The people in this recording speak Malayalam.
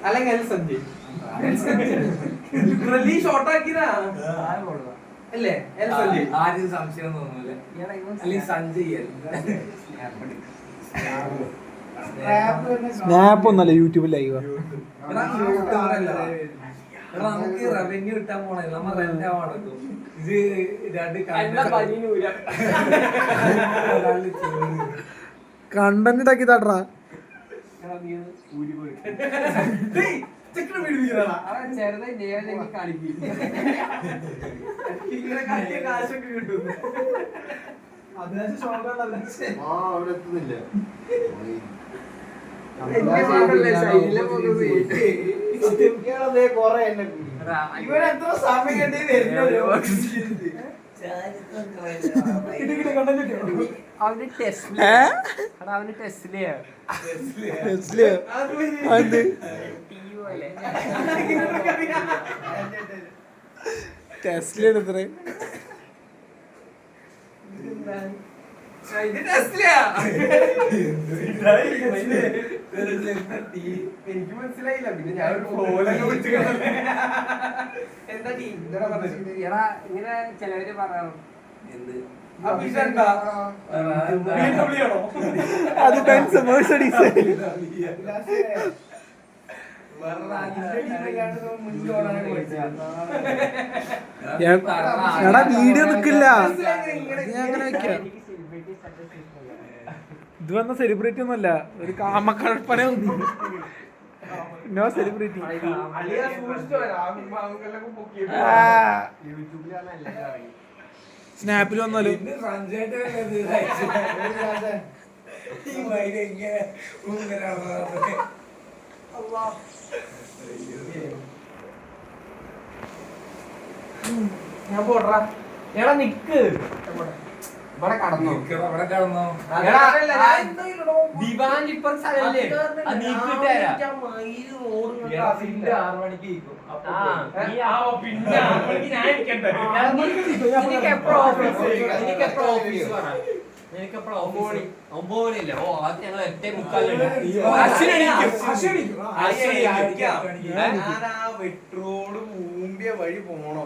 അല്ലെങ്കിൽ ഷോർട്ടാക്കിനാ അല്ലേ? ആദ്യം സംശയം തോന്നൂല. അല്ലെങ്കിൽ സഞ്ജയ് സ്നാപ്പ് ഒന്നല്ല യൂട്യൂബിൽ ലൈവ്. നമുക്ക് റവന്യൂ കിട്ടാൻ പോണേ, നമ്മ റെന്റ് ആവാണല്ലോ. ഇത് രണ്ട് കണ്ടന്റ് ഉണ്ടാക്കി താട്ടാ. കാശൊക്കെ കിട്ടും. ഇവരെത്ര സമയം അവന് ടെസ്റ്റില് ടെസ്റ്റിലെടുത്തേ എനിക്ക് മനസ്സിലായില്ല. പിന്നെ ഞാൻ എന്താ ഇങ്ങനെ ചിലവര് പറയാം അത് ബെൻസ് മെഴ്സിഡീസ്. എടാ വീഡിയോ നിക്കില്ല. ഇത് വന്ന സെലിബ്രിറ്റി ഒന്നുമല്ല, ഒരു കാമക്കഴപ്പന. No celebrity. സ്നാപ്പിൽ വന്നാലും ഞാൻ പോടാ. എടാ നിക്ക്, ഇവിടെ കടന്നോ? ദിവാൻ ഇപ്പൊ സ്ഥലല്ലേ നീക്കിട്ട് വെട്രോട് മൂമ്പിയ വഴി പോണോ?